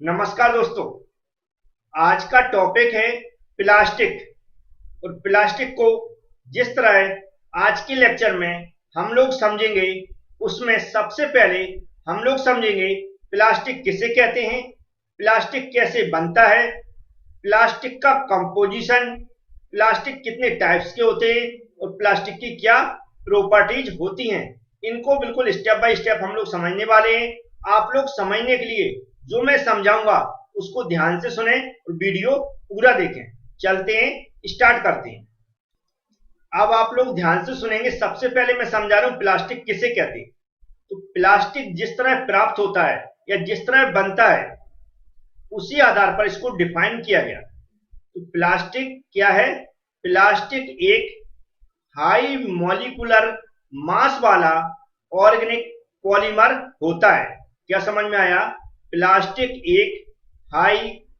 नमस्कार दोस्तों। आज का टॉपिक है प्लास्टिक। और प्लास्टिक को जिस तरह आज के लेक्चर में हम लोग समझेंगे, उसमें सबसे पहले हम लोग समझेंगे प्लास्टिक किसे कहते हैं, प्लास्टिक कैसे बनता है, प्लास्टिक का कंपोजिशन, प्लास्टिक कितने टाइप्स के होते हैं और प्लास्टिक की क्या प्रॉपर्टीज होती हैं। इनको बिल्कुल स्टेप बाय स्टेप हम लोग समझने वाले हैं। आप लोग समझने के लिए जो मैं समझाऊंगा उसको ध्यान से सुने और वीडियो पूरा देखें। चलते हैं, स्टार्ट करते हैं। अब आप लोग ध्यान से सुनेंगे। सबसे पहले मैं समझा रहा हूं प्लास्टिक किसे कहते हैं। तो प्लास्टिक जिस तरह प्राप्त होता है या जिस तरह बनता है, उसी आधार पर इसको डिफाइन किया गया। तो प्लास्टिक क्या है? प्लास्टिक एक हाई मॉलिक्यूलर मास वाला ऑर्गेनिक पॉलीमर होता है। क्या समझ में आया? प्लास्टिक एक हाई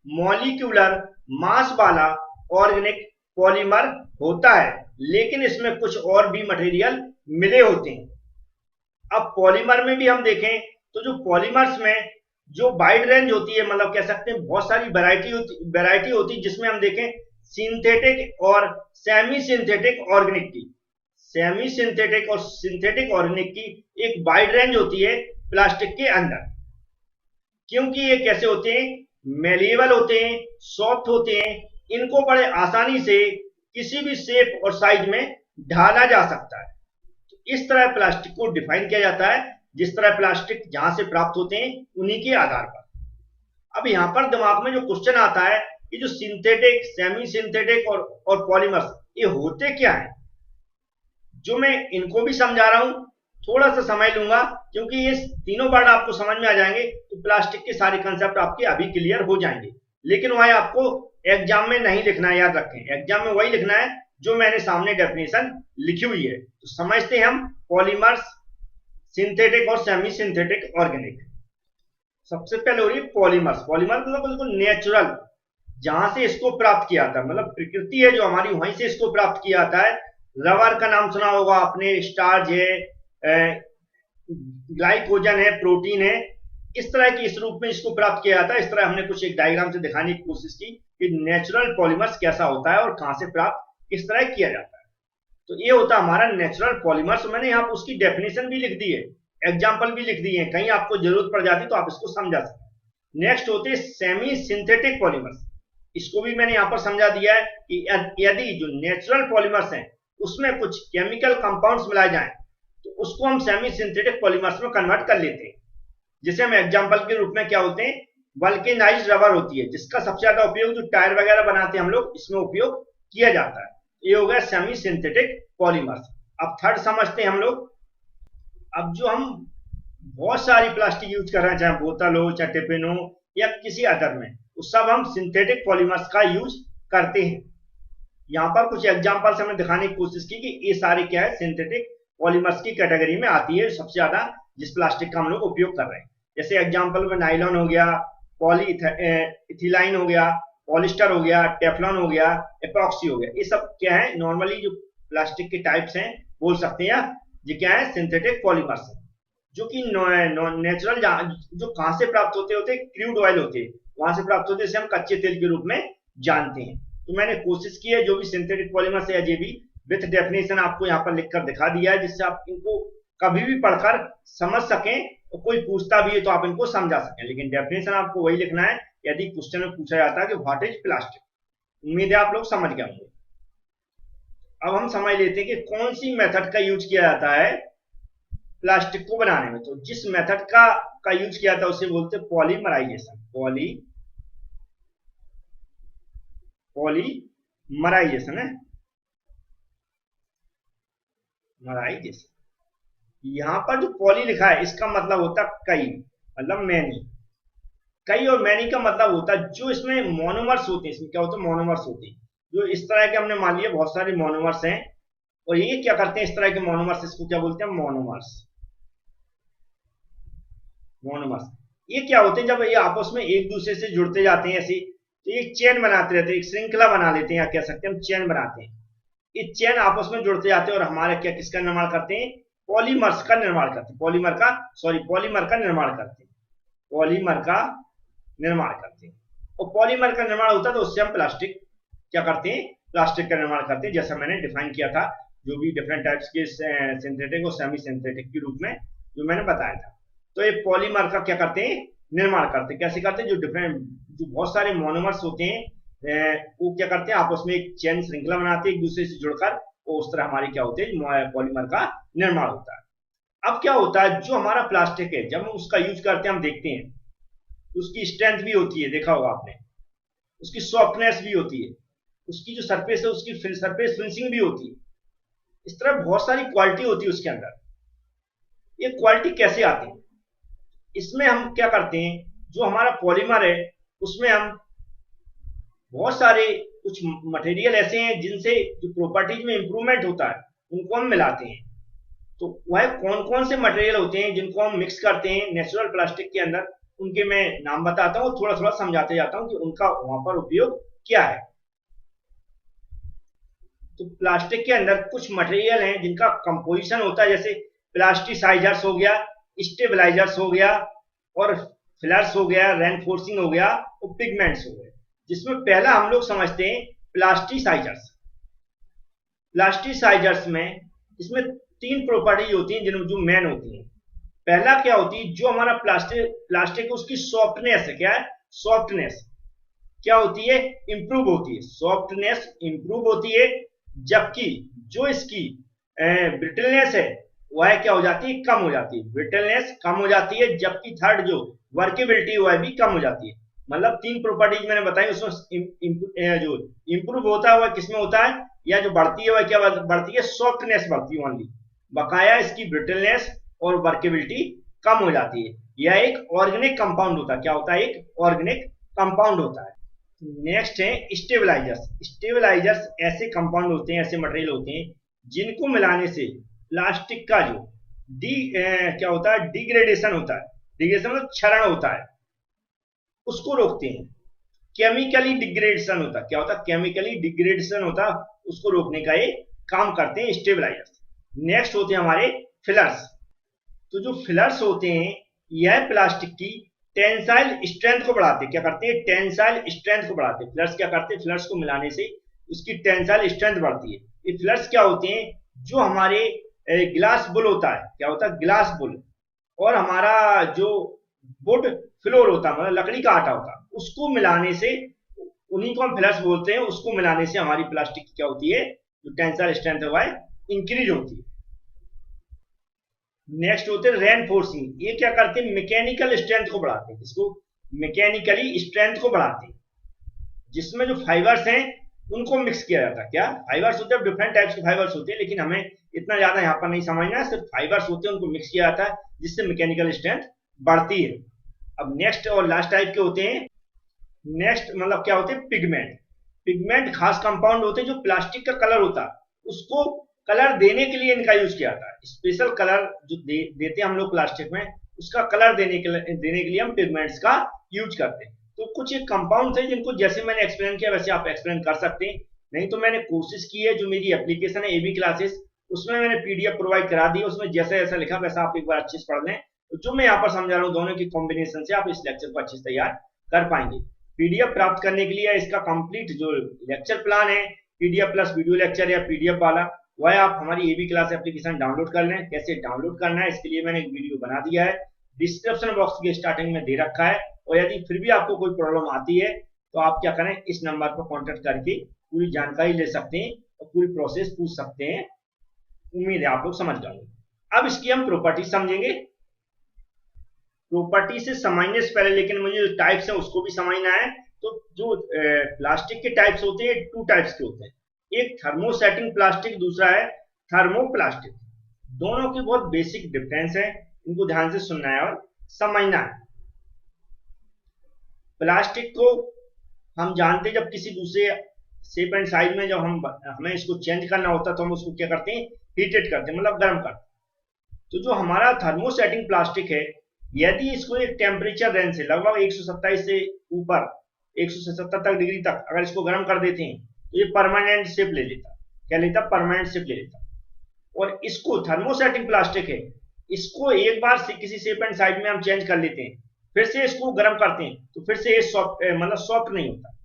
मॉलिक्यूलर मास वाला ऑर्गेनिक पॉलीमर होता है, लेकिन इसमें कुछ और भी मटेरियल मिले होते हैं। अब पॉलीमर में भी हम देखें तो जो पॉलीमर्स में जो वाइड रेंज होती है, मतलब कह सकते हैं बहुत सारी वैरायटी होती है, जिसमें हम देखें सिंथेटिक और सेमी सिंथेटिक ऑर्गेनिक की, सेमी सिंथेटिक और सिंथेटिक ऑर्गेनिक की एक वाइड रेंज होती है प्लास्टिक के अंदर। क्योंकि ये कैसे होते हैं? मेलिएबल होते हैं, सॉफ्ट होते हैं, इनको बड़े आसानी से किसी भी शेप और साइज में ढाला जा सकता है। तो इस तरह प्लास्टिक को डिफाइन किया जाता है, जिस तरह प्लास्टिक जहां से प्राप्त होते हैं उन्हीं के आधार पर। अब यहां पर दिमाग में जो क्वेश्चन आता है कि जो सिंथेटिक, सेमी सिंथेटिक और पॉलीमर्स, ये होते क्या है? जो मैं इनको भी समझा रहा हूं, थोड़ा सा समय लूंगा, क्योंकि ये तीनों वर्ड आपको समझ में आ जाएंगे तो प्लास्टिक के सारे कंसेप्ट आपके अभी क्लियर हो जाएंगे। लेकिन वह आपको एग्जाम में नहीं लिखना है, याद रखें। एग्जाम में वही लिखना है जो मैंने सामने डेफिनेशन लिखी हुई है। तो समझते हैं हम पॉलीमर्स, सिंथेटिक और सेमी सिंथेटिक ऑर्गेनिक। सबसे पहले हो रही है पॉलीमर्स। पॉलीमर मतलब बिल्कुल नेचुरल, जहां से इसको प्राप्त किया जाता है, मतलब प्रकृति है जो हमारी, वहीं से इसको प्राप्त किया जाता है। रबर का नाम सुना होगा आपने, स्टार्च है, ग्लाइकोजन है, प्रोटीन है, इस तरह की इस रूप में इसको प्राप्त किया जाता है। इस तरह हमने कुछ एक डायग्राम से दिखाने की कोशिश की कि नेचुरल पॉलीमर्स कैसा होता है और कहां से प्राप्त किस तरह किया जाता है। तो ये होता है हमारा नेचुरल पॉलीमर्स। मैंने यहाँ पर उसकी डेफिनेशन भी लिख दी है, एग्जाम्पल भी लिख दिए हैं, कहीं आपको जरूरत पड़ जाती तो आप इसको समझा सकते। नेक्स्ट होते हैं सेमी सिंथेटिक पॉलीमर्स। इसको भी मैंने यहाँ पर समझा दिया है कि यदि जो नेचुरल पॉलीमर्स हैं उसमें कुछ केमिकल कंपाउंड्स मिलाए जाएं तो उसको हम सेमी सिंथेटिक पॉलीमर्स में कन्वर्ट कर लेते हैं। जिसे हम एग्जांपल के रूप में क्या होते हैं, वल्केनाइज्ड रबर होती है, जिसका सबसे ज्यादा उपयोग जो टायर वगैरह बनाते हैं हम लोग, इसमें उपयोग किया जाता है। ये हो गया सेमी सिंथेटिक पॉलीमर्स। अब थर्ड समझते हैं हम लोग। अब जो हम बहुत सारी प्लास्टिक यूज कर रहे हैं, चाहे बोतल हो, चाहे टिफिन हो, या किसी अदर में, उस सब हम सिंथेटिक पॉलीमर्स का यूज करते हैं। यहाँ पर कुछ एग्जांपल से हमने दिखाने की कोशिश की कि ये सारे क्या है, सिंथेटिक पॉलीमर्स की कैटेगरी में आती है, सबसे ज्यादा जिस प्लास्टिक का हम लोग उपयोग कर रहे हैं। जैसे एग्जांपल में नाइलॉन हो गया, पॉलीइथिलीन हो गया, पॉलिस्टर हो गया, टेफ्लॉन हो गया, एपॉक्सी हो गया। ये सब क्या है, नॉर्मली जो प्लास्टिक के टाइप्स हैं बोल सकते हैं, ये क्या है, सिंथेटिक पॉलीमर्स है, जो कि नेचुरल जो कहां से प्राप्त होते क्रूड ऑयल होते हैं, वहां से प्राप्त होते, जैसे हम कच्चे तेल के रूप में जानते हैं। तो मैंने कोशिश की है जो भी सिंथेटिक पॉलीमर्स है, ये भी विथ डेफिनेशन आपको यहाँ पर लिखकर दिखा दिया है, जिससे आप इनको कभी भी पढ़कर समझ सकें और कोई पूछता भी है तो आप इनको समझा सकें। लेकिन डेफिनेशन आपको वही लिखना है यदि क्वेश्चन में पूछा जाता है कि व्हाट इज प्लास्टिक। उम्मीद है आप लोग समझ गए होंगे। अब हम समझ लेते हैं कि कौन सी मेथड का यूज किया जाता है प्लास्टिक को बनाने में। तो जिस मेथड का यूज किया था उसे बोलते हैं पॉलीमराइजेशन। पॉलीमराइजेशन है, मराइजेशन। यहां पर जो पॉली लिखा है इसका मतलब होता है कई, मतलब मैनी। कई और मैनी का मतलब होता है जो इसमें मोनोमर्स होते हैं। इसमें क्या होता है, मोनोमर्स होते हैं। जो इस तरह के हमने मान लिया बहुत सारे मोनोमर्स हैं, और ये क्या करते हैं, इस तरह के मोनोमर्स, इसको क्या बोलते हैं, मोनोमर्स। मोनोमर्स ये क्या होते हैं, जब ये आपस में एक दूसरे से जुड़ते जाते हैं ऐसे, तो ये चेन बनाते रहते हैं, एक श्रृंखला बना लेते हैं, या कह सकते हैं हम चेन बनाते हैं। ये चेन आपस में जुड़ते जाते हैं और हमारे क्या, किसका निर्माण करते हैं, पॉलीमर्स का निर्माण करते हैं। पॉलीमर का निर्माण करते हैं। पॉलीमर का निर्माण करते हैं। और पॉलीमर का निर्माण होता है तो उससे हम प्लास्टिक क्या करते हैं, प्लास्टिक का निर्माण करते हैं, जैसा मैंने डिफाइन किया था, जो भी डिफरेंट टाइप्स के सिंथेटिक और सेमी सिंथेटिक के रूप में जो मैंने बताया था। तो ये पॉलीमर का क्या करते हैं, निर्माण करते हैं। कैसे करते हैं, जो बहुत सारे मोनोमर्स होते हैं वो क्या करते हैं, आपस में एक चेन श्रृंखला बनाते हैं एक दूसरे से जुड़कर, और उस तरह हमारे क्या होते हैं, पॉलीमर का निर्माण होता है। अब क्या होता है, जो हमारा प्लास्टिक है जब हम उसका यूज करते हैं हम देखते हैं तो उसकी स्ट्रेंथ भी होती है, देखा होगा आपने, उसकी सॉफ्टनेस भी होती है, उसकी जो सरफेस है उसकी सरफेस फिनिशिंग भी होती है। इस तरह बहुत सारी क्वालिटी होती है उसके अंदर। ये क्वालिटी कैसे आती है, इसमें हम क्या करते हैं, जो हमारा पॉलीमर है उसमें हम बहुत सारे कुछ मटेरियल ऐसे हैं जिनसे जो प्रॉपर्टीज में इंप्रूवमेंट होता है उनको हम मिलाते हैं। तो वह कौन कौन से मटेरियल होते हैं जिनको हम मिक्स करते हैं नेचुरल प्लास्टिक के अंदर, उनके मैं नाम बताता हूँ, थोड़ा थोड़ा समझाते जाता हूँ कि उनका वहां पर उपयोग क्या है। तो प्लास्टिक के अंदर कुछ मटेरियल हैं जिनका कंपोजिशन होता है, जैसे प्लास्टिसाइजर्स हो गया, स्टेबलाइजर्स हो गया, और फिलर्स हो गया, रेनफोर्सिंग हो गया, और पिगमेंट्स हो गए। जिसमें पहला हम लोग समझते हैं प्लास्टिसाइजर्स। प्लास्टिसाइजर्स में इसमें तीन प्रॉपर्टी होती हैं जो मेन होती हैं। पहला क्या होती है, जो हमारा प्लास्टिक उसकी सॉफ्टनेस है, क्या है, सॉफ्टनेस क्या होती है, इंप्रूव होती है, सॉफ्टनेस इंप्रूव होती है। जबकि जो इसकी ब्रिटलनेस है वह क्या हो जाती है, कम हो जाती है, ब्रिटलनेस कम हो जाती है। जबकि थर्ड जो वर्केबिलिटी वह भी कम हो जाती है। मतलब तीन प्रॉपर्टीज मैंने बताई, उसमें जो इंप्रूव होता है वह किसमें होता है, या जो बढ़ती है वह क्या बढ़ती है, सॉफ्टनेस बढ़ती है ओनली, बकाया इसकी ब्रिटलनेस और वर्केबिलिटी कम हो जाती है। यह एक ऑर्गेनिक कंपाउंड होता है, क्या होता है, एक ऑर्गेनिक कंपाउंड होता है। नेक्स्ट है स्टेबलाइजर्स। स्टेबलाइजर्स ऐसे कंपाउंड होते हैं, ऐसे मटेरियल होते हैं जिनको मिलाने से प्लास्टिक का जो क्या होता है, डिग्रेडेशन होता है, डिग्रेडेशन मतलब क्षरण होता है, उसको रोकते हैं। केमिकली डिग्रेडेशन होता है, क्या होता है, केमिकली डिग्रेडेशन होता है, उसको रोकने का ये काम करते हैं स्टेबलाइजर्स। नेक्स्ट होते हैं हमारे फिलर्स। तो जो फिलर्स होते हैं यह प्लास्टिक की टेंसाइल स्ट्रेंथ को बढ़ाते हैं, क्या करते हैं, टेंसाइल स्ट्रेंथ को बढ़ाते हैं। फिलर्स क्या करते हैं, फिलर्स को मिलाने से उसकी टेंसाइल स्ट्रेंथ बढ़ती है। ये फिलर्स क्या होते हैं, जो हमारे ग्लास बुल होता है, क्या होता है, ग्लास बुल, और हमारा जो वुड फ्लोर होता है, मतलब लकड़ी का आटा होता है, उसको मिलाने से, उन्हीं को हम फिलर्स बोलते हैं, उसको मिलाने से हमारी प्लास्टिक की क्या होती है, जो टेंसाइल स्ट्रेंथ है वह इंक्रीज होती है। नेक्स्ट होते हैं रेनफोर्सिंग। ये क्या करते हैं, मैकेनिकल स्ट्रेंथ को बढ़ाते हैं, इसको मैकेनिकली स्ट्रेंथ को बढ़ाते हैं, जिसमें जो फाइबर्स हैं उनको मिक्स किया जाता है। क्या फाइबर्स होते हैं, डिफरेंट टाइप्स के फाइबर्स होते हैं, लेकिन हमें इतना ज्यादा यहाँ पर नहीं समझना है, सिर्फ फाइबर्स होते हैं उनको मिक्स किया जाता है, जिससे मैकेनिकल स्ट्रेंथ बढ़ती है। अब नेक्स्ट और लास्ट टाइप के होते हैं, नेक्स्ट मतलब क्या होते हैं, पिगमेंट। पिगमेंट खास कंपाउंड होते हैं जो प्लास्टिक का कलर होता है उसको कलर देने के लिए इनका यूज किया जाता है। स्पेशल कलर जो देते हैं हम लोग प्लास्टिक में, उसका कलर देने के लिए हम पिगमेंट्स का यूज करते हैं। तो कुछ एक कंपाउंड थे जिनको जैसे मैंने एक्सप्लेन किया वैसे आप एक्सप्लेन कर सकते हैं। नहीं तो मैंने कोशिश की है, जो मेरी एप्लीकेशन है एबी क्लासेस, उसमें मैंने पीडीएफ प्रोवाइड करा दी, उसमें जैसा जैसा लिखा वैसा आप एक बार अच्छे से पढ़ लें। तो जो मैं यहाँ पर समझा रहा हूँ दोनों की कॉम्बिनेशन से आप इस लेक्चर को अच्छे से तैयार कर पाएंगे। पीडीएफ प्राप्त करने के लिए इसका कंप्लीट जो लेक्चर प्लान है, पीडीएफ प्लस वीडियो लेक्चर या पीडीएफ वाला, वह आप हमारी एबी क्लास एप्लीकेशन डाउनलोड कर लें। कैसे डाउनलोड करना है इसके लिए मैंने एक वीडियो बना दिया है, डिस्क्रिप्शन बॉक्स के स्टार्टिंग में दे रखा है। और यदि फिर भी आपको कोई प्रॉब्लम आती है तो आप क्या करें, इस नंबर पर कॉन्टेक्ट करके पूरी जानकारी ले सकते हैं और पूरी प्रोसेस पूछ सकते हैं। उम्मीद है आप लोग समझ गए। अब इसकी हम प्रॉपर्टी समझेंगे। प्रॉपर्टी से समझने से पहले लेकिन मुझे जो टाइप्स है उसको भी समझना है। तो जो प्लास्टिक के टाइप्स होते हैं, टू टाइप्स के होते हैं, एक थर्मोसेटिंग प्लास्टिक, दूसरा है थर्मोप्लास्टिक। दोनों की बहुत बेसिक डिफरेंस है, इनको ध्यान से सुनना है और समझना है। प्लास्टिक को हम जानते हैं, जब किसी दूसरे शेप एंड साइज में जब हमें इसको चेंज करना होता है तो हम उसको क्या करते हैं, हीटेड करते हैं, मतलब गर्म करते हैं। तो जो हमारा थर्मोसेटिंग प्लास्टिक है, यदि इसको एक टेम्परेचर रेंज से लगभग 127 से ऊपर 177 तक डिग्री तक अगर इसको गर्म कर देते हैं तो ये परमानेंट शेप ले लेता। क्या लेता, परमानेंट शेप ले लेता। और इसको थर्मोसेटिंग प्लास्टिक है, इसको एक बार से किसी शेप एंड साइज में हम चेंज कर लेते हैं फिर से इसको गर्म करते हैं तो फिर से ये सॉफ्ट मतलब सॉफ्ट नहीं होता,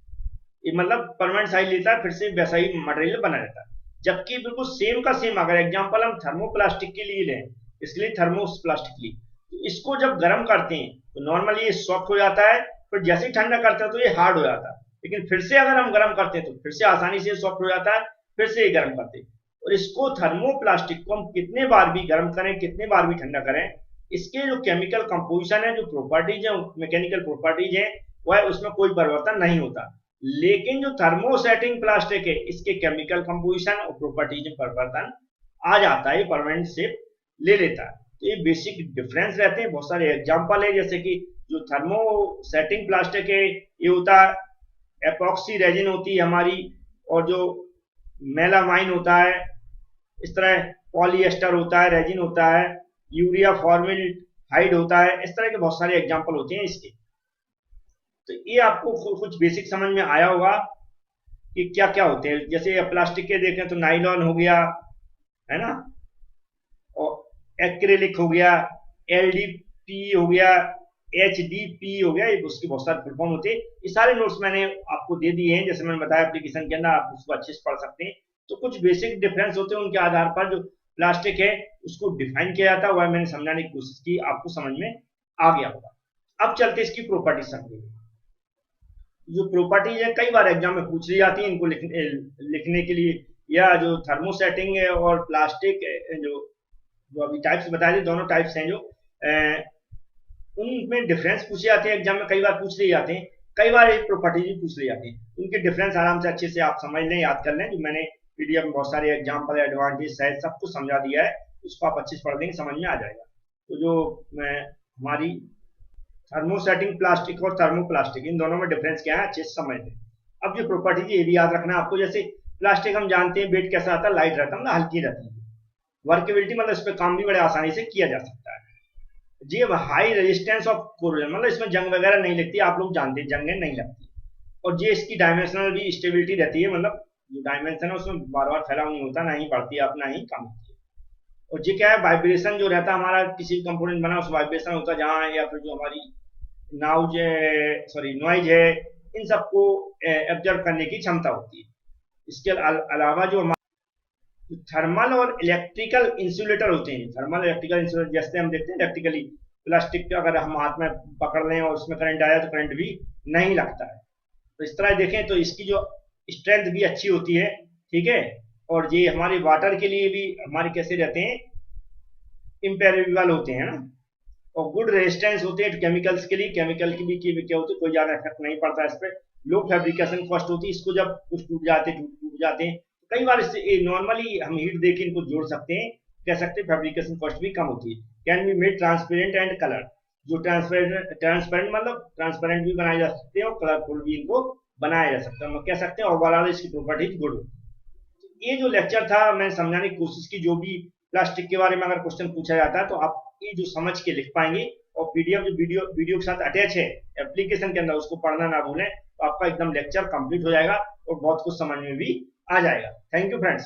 ये मतलब परमानेंट साइज लेता है, फिर से वैसा ही मटेरियल बना रहता है। जबकि बिल्कुल सेम का सेम अगर एग्जांपल हम थर्मोप्लास्टिक के लिए लें, इसके लिए थर्मोप्लास्टिक ली, तो इसको जब गर्म करते हैं तो नॉर्मली ये सॉफ्ट हो जाता है, फिर जैसे ही ठंडा करते हैं तो ये हार्ड हो जाता है, लेकिन फिर से अगर हम गर्म करते हैं तो फिर से आसानी से सॉफ्ट हो जाता है, फिर से ये गर्म करते हैं। और इसको थर्मोप्लास्टिक को हम कितने बार भी गर्म करें, कितने बार भी ठंडा करें, इसके जो केमिकल कंपोजिशन है, जो प्रॉपर्टीज है, मैकेनिकल प्रॉपर्टीज है, वह उसमें कोई परिवर्तन नहीं होता। लेकिन जो थर्मोसेटिंग प्लास्टिक है, इसके केमिकल कंपोजिशन और प्रॉपर्टीज में परिवर्तन आ जाता है, परमानेंट शेप ले लेता है। तो ये बेसिक डिफरेंस रहते हैं। बहुत सारे एग्जांपल है, जैसे कि जो थर्मोसेटिंग प्लास्टिक है ये होता है एपॉक्सी रेजिन होती है हमारी, और जो मेलामाइन होता है, इस तरह पॉलिएस्टर होता है, रेजिन होता है, यूरिया फॉर्मेल्डिहाइड होता है, इस तरह के बहुत सारे एग्जांपल होते हैं इसके। तो ये आपको कुछ बेसिक समझ में आया होगा कि क्या क्या होते हैं। जैसे प्लास्टिक के देखें तो नाइलॉन हो गया, है ना, और एक्रेलिक हो गया, एलडीपी हो गया, एचडीपी हो गया, ये उसकी बहुत सारे फुल फॉर्म होते हैं। ये सारे नोट्स मैंने आपको दे दिए हैं, जैसे मैंने बताया एप्लीकेशन के अंदर आप उसको अच्छे से पढ़ सकते हैं। तो कुछ बेसिक डिफरेंस होते हैं, उनके आधार पर जो प्लास्टिक है उसको डिफाइन किया जाता है, वह मैंने समझाने की कोशिश की, आपको समझ में आ गया होगा। अब चलते इसकी प्रॉपर्टी समझेंगे। जो प्रॉपर्टीज है कई बार एग्जाम में पूछ ली जाती है, इनको लिखने के लिए, या जो थर्मोसेटिंग है और प्लास्टिक जो जो अभी टाइप्स बताए थे, दोनों टाइप्स हैं जो उनमें डिफरेंस पूछे जाते हैं, एग्जाम में कई बार पूछ लिए जाते हैं, कई बार एक प्रॉपर्टीज भी पूछ ली जाती है। उनके डिफरेंस आराम से अच्छे से आप समझ लें, याद कर लें। जो मैंने पीडीएफ में बहुत सारे एग्जाम्पल, एडवांटेज, साइज सब कुछ समझा दिया है, उसको आप अच्छे से पढ़ लेंगे, समझ में आ जाएगा। तो जो हमारी थर्मोसेटिंग प्लास्टिक और थर्मोप्लास्टिक, इन दोनों में डिफरेंस क्या है अच्छे से समझ लें। अब जो प्रॉपर्टीज ये भी याद रखना है आपको। जैसे प्लास्टिक हम जानते हैं वेट कैसा आता है, लाइट रहता है, मतलब हल्की रहती है, वर्केबिलिटी मतलब इस पर काम भी बड़े आसानी से किया जा सकता है। जी, हाई रेजिस्टेंस ऑफ कोरोजन, मतलब इसमें जंग वगैरह नहीं लगती, आप लोग जानते हैं जंगें नहीं लगती। और ये इसकी डायमेंशनल भी स्टेबिलिटी रहती है, मतलब जो डायमेंशन है उसमें बार बार फैलाव नहीं होता, ना ही बढ़ती है अपना ही कम होती है। और ये क्या है, वाइब्रेशन जो रहता है हमारा, किसी कंपोनेंट बना उस वाइब्रेशन होता है जहाँ, या फिर जो हमारी नॉइज है, इन सबको एब्जॉर्ब करने की क्षमता होती है। इसके अलावा जो थर्मल और इलेक्ट्रिकल इंसुलेटर होते हैं, थर्मल इलेक्ट्रिकल इंसुलेटर, जैसे हम देखते हैं इलेक्ट्रिकली प्लास्टिक अगर हम हाथ में पकड़ लें और उसमें करंट आया तो करंट भी नहीं लगता है। तो इस तरह देखें तो इसकी जो स्ट्रेंथ भी अच्छी होती है, ठीक है। और ये हमारे वाटर के लिए भी हमारे कैसे रहते हैं, इम्पेरेबल होते हैं ना। और गुड रेजिस्टेंस होते हैं केमिकल्स के लिए, केमिकल की भी क्या होती है, कोई ज्यादा इफेक्ट नहीं पड़ता इस पर। लो फैब्रिकेशन कॉस्ट होती है, इसको जब कुछ टूट जाते हैं कई बार इससे नॉर्मली हम हीट देके इनको जोड़ सकते हैं, कह सकते हैं फैब्रिकेशन कॉस्ट भी कम होती है। Can be made transparent and colour, जो ट्रांसपेरेंट मतलब ट्रांसपेरेंट भी बनाए जा सकते हैं और कलरफुल भी इनको बनाया जा सकता है, हम कह सकते हैं ओवरऑल इसकी प्रॉपर्टीज गुड होती है। ये जो लेक्चर था मैंने समझाने की कोशिश की, जो भी प्लास्टिक के बारे में अगर क्वेश्चन पूछा जाता है तो आप ये जो समझ के लिख पाएंगे, और पीडीएफ जो वीडियो के साथ अटैच है एप्लीकेशन के अंदर, उसको पढ़ना ना भूलें, तो आपका एकदम लेक्चर कंप्लीट हो जाएगा और बहुत कुछ समझ में भी आ जाएगा। Thank you friends.